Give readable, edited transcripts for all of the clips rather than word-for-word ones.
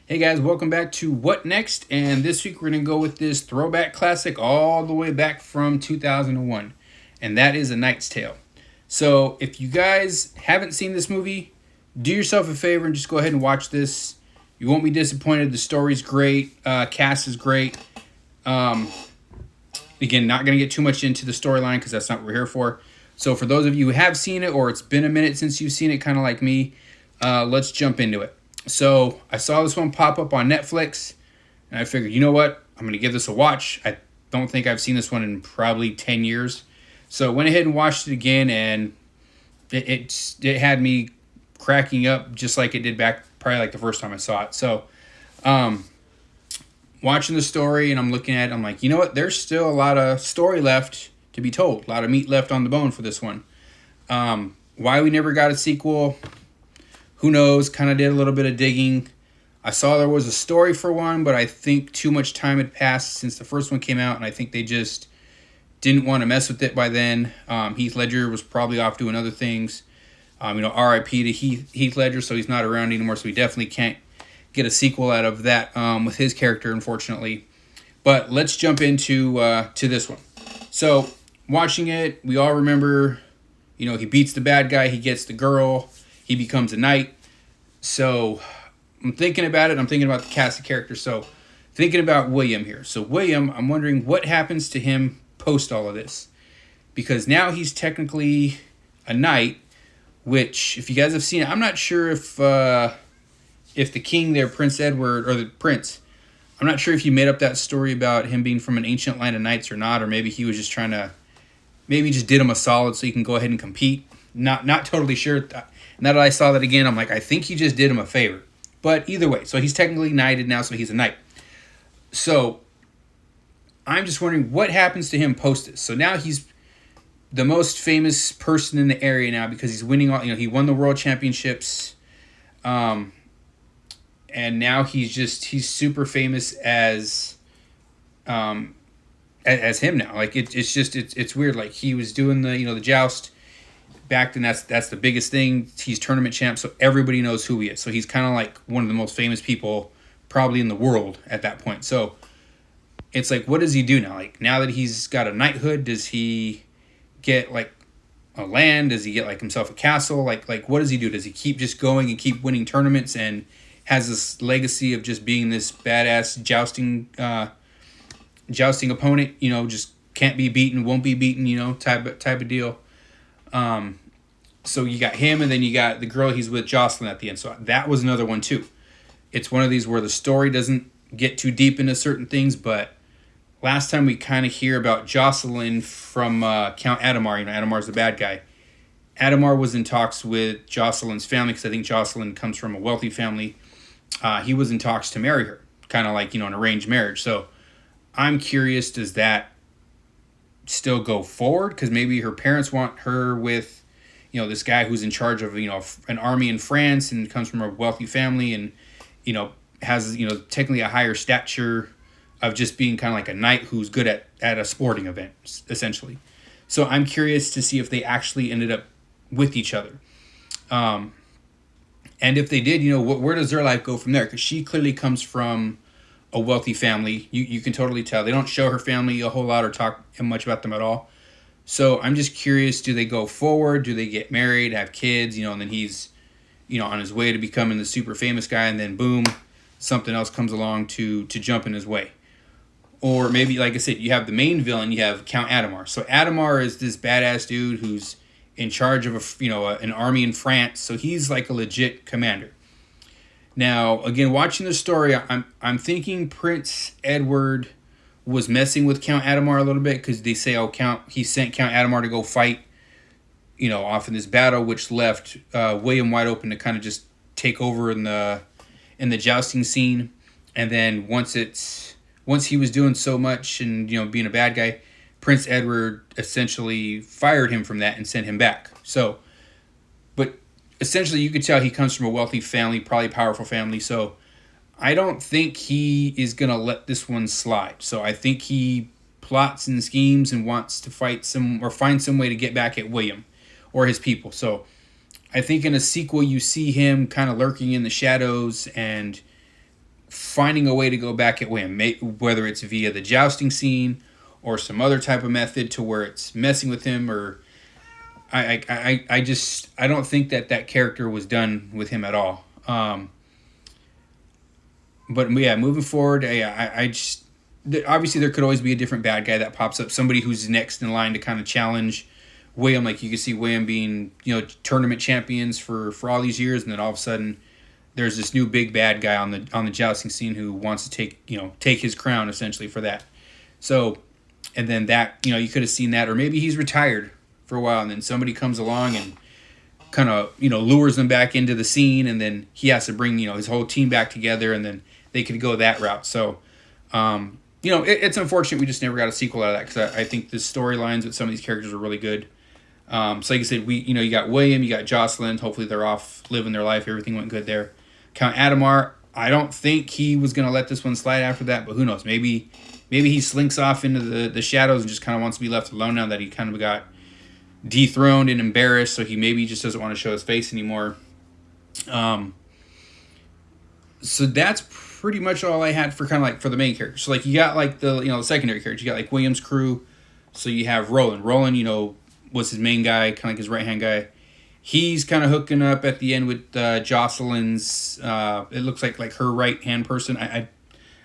Hey guys, welcome back to What Next? And this week we're going to go with this throwback classic all the way back from 2001. And that is A Knight's Tale. So if you guys haven't seen this movie, do yourself a favor and just go ahead and watch this. You won't be disappointed. The story's great. Cast is great. Again, not going to get too much into the storyline because that's not what we're here for. So for those of you who have seen it or it's been a minute since you've seen it, kind of like me, let's jump into it. So I saw this one pop up on Netflix, and I figured, you know what? I'm going to give this a watch. I don't think I've seen this one in probably 10 years. So I went ahead and watched it again, and it had me cracking up just like it did back probably like the first time I saw it. So watching the story, and I'm looking at it, I'm like, you know what? There's still a lot of story left to be told. A lot of meat left on the bone for this one. Why we never got a sequel, who knows? Kind of did a little bit of digging. I saw there was a story for one, but I think too much time had passed since the first one came out, and I think they just didn't want to mess with it by then. Heath Ledger was probably off doing other things. R.I.P. to Heath Ledger, so he's not around anymore, so we definitely can't get a sequel out of that with his character, unfortunately. But let's jump into to this one. So, watching it, we all remember, he beats the bad guy, he gets the girl, he becomes a knight. So I'm thinking about it. I'm thinking about the cast of characters. So thinking about William here. So William, I'm wondering what happens to him post all of this. Because now he's technically a knight, which, if you guys have seen it, I'm not sure if the king there, Prince Edward, or the prince, I'm not sure if you made up that story about him being from an ancient line of knights or not, or maybe he was just trying to, maybe just did him a solid so he can go ahead and compete. Not totally sure. Now that I saw that again, I'm like, I think he just did him a favor. But either way, so he's technically knighted now, so he's a knight. So I'm just wondering what happens to him post this. So now he's the most famous person in the area now because he's winning all. He won the world championships, and now he's super famous as him now. Like it's weird. Like he was doing the joust back then. That's the biggest thing. He's tournament champ, so everybody knows who he is. So he's kind of like one of the most famous people probably in the world at that point. So it's like, what does he do now? Like now that he's got a knighthood, does he get like a land? Does he get like himself a castle? Like what does he do? Does he keep just going and keep winning tournaments and has this legacy of just being this badass jousting opponent? Just can't be beaten, won't be beaten. Type of deal. So you got him, and then you got the girl he's with, Jocelyn, at the end. So that was another one too. It's one of these where the story doesn't get too deep into certain things, but last time we kind of hear about Jocelyn from Count Adhemar. Adhemar's the bad guy. Adhemar was in talks with Jocelyn's family because I think Jocelyn comes from a wealthy family. He was in talks to marry her, kind of like, an arranged marriage. So I'm curious, does that still go forward? Because maybe her parents want her with this guy who's in charge of an army in France and comes from a wealthy family and has technically a higher stature of just being kind of like a knight who's good at a sporting event, essentially. So I'm curious to see if they actually ended up with each other, and if they did, where does their life go from there? Because she clearly comes from a wealthy family. You can totally tell. They don't show her family a whole lot or talk much about them at all. So I'm just curious, do they go forward? Do they get married, have kids, and then he's, on his way to becoming the super famous guy, and then boom, something else comes along to jump in his way. Or maybe, like I said, you have the main villain, you have Count Adhemar. So Adhemar is this badass dude who's in charge of an army in France. So he's like a legit commander. Now, again, watching the story, I'm thinking Prince Edward was messing with Count Adhemar a little bit because they say, he sent Count Adhemar to go fight, off in this battle, which left William wide open to kind of just take over in the jousting scene. And then once he was doing so much and being a bad guy, Prince Edward essentially fired him from that and sent him back. So, but essentially you could tell he comes from a wealthy family, probably powerful family. So I don't think he is going to let this one slide. So I think he plots and schemes and wants to find some way to get back at William or his people. So I think in a sequel you see him kind of lurking in the shadows and finding a way to go back at William, whether it's via the jousting scene or some other type of method to where it's messing with him, or I don't think that character was done with him at all. But yeah, moving forward, I just, obviously there could always be a different bad guy that pops up, somebody who's next in line to kind of challenge William. Like you can see William being, tournament champions for all these years, and then all of a sudden there's this new big bad guy on the jousting scene who wants to take his crown essentially for that. So, and then that, you could have seen that, or maybe he's retired for a while, and then somebody comes along and kind of, lures him back into the scene, and then he has to bring, his whole team back together, and then they could go that route. So, it's unfortunate we just never got a sequel out of that, because I think the storylines with some of these characters are really good. So like I said, you got William, you got Jocelyn. Hopefully they're off living their life. Everything went good there. Count Adhemar, I don't think he was going to let this one slide after that, but who knows? Maybe he slinks off into the shadows and just kind of wants to be left alone now that he kind of got dethroned and embarrassed. So he maybe just doesn't want to show his face anymore. So that's pretty much all I had for kind of like for the main characters. So like you got like the secondary characters. You got like William's crew. So you have Roland. Roland, was his main guy, kind of like his right hand guy. He's kind of hooking up at the end with Jocelyn's. It looks like her right hand person. I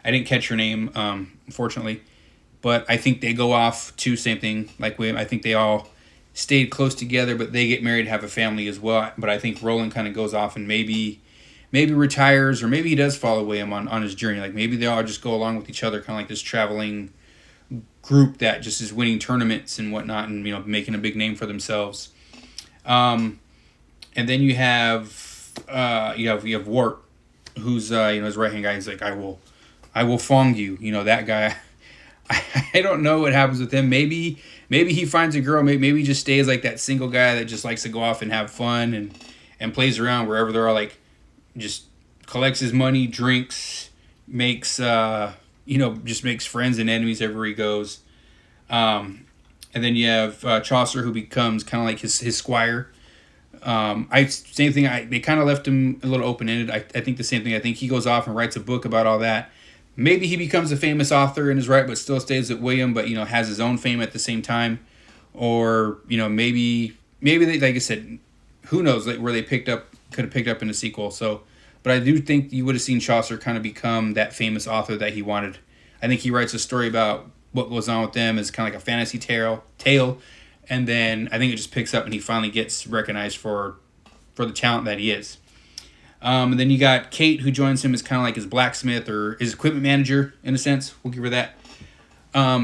didn't catch her name, unfortunately, but I think they go off to same thing like William. I think they all stayed close together, but they get married, have a family as well. But I think Roland kind of goes off and maybe retires, or maybe he does follow William on his journey. Like maybe they all just go along with each other, kind of like this traveling group that just is winning tournaments and whatnot, and making a big name for themselves. And then you have Wart, who's his right hand guy. He's like, I will fong you. That guy. I don't know what happens with him. Maybe he finds a girl. Maybe he just stays like that single guy that just likes to go off and have fun and plays around wherever they're all, like just collects his money, drinks, makes just makes friends and enemies everywhere he goes. And then you have Chaucer, who becomes kind of like his squire. Same thing. They kind of left him a little open ended. I think the same thing. I think he goes off and writes a book about all that. Maybe he becomes a famous author in his right, but still stays with William, but has his own fame at the same time. Or maybe they, like I said, who knows, like where they could have picked up in a sequel. So, but I do think you would have seen Chaucer kind of become that famous author that he wanted. I think he writes a story about what goes on with them as kind of like a fantasy tale, and then I think it just picks up and he finally gets recognized for the talent that he is. And then you got Kate, who joins him as kind of like his blacksmith or his equipment manager, in a sense. We'll give her that.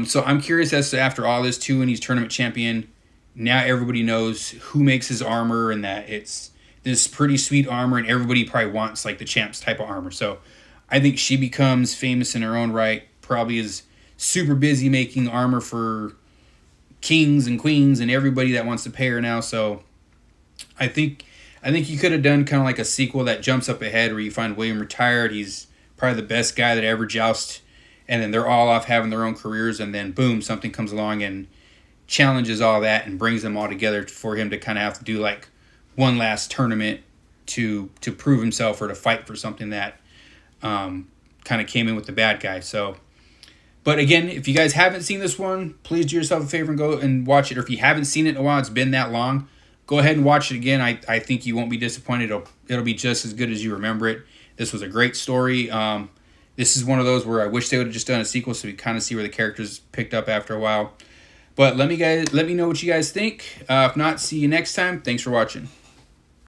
So I'm curious as to, after all this too, and he's tournament champion, now everybody knows who makes his armor, and that it's this pretty sweet armor, and everybody probably wants like the champ's type of armor. So I think she becomes famous in her own right, probably is super busy making armor for kings and queens and everybody that wants to pay her now. So I think you could have done kind of like a sequel that jumps up ahead where you find William retired. He's probably the best guy that ever jousted, and then they're all off having their own careers, and then boom, something comes along and challenges all that and brings them all together for him to kind of have to do like one last tournament to prove himself or to fight for something that kind of came in with the bad guy. So, but again, if you guys haven't seen this one, please do yourself a favor and go and watch it. Or if you haven't seen it in a while, it's been that long, go ahead and watch it again. I think you won't be disappointed. It'll be just as good as you remember it. This was a great story. This is one of those where I wish they would have just done a sequel so we kind of see where the characters picked up after a while. But let me know what you guys think. If not, see you next time. Thanks for watching.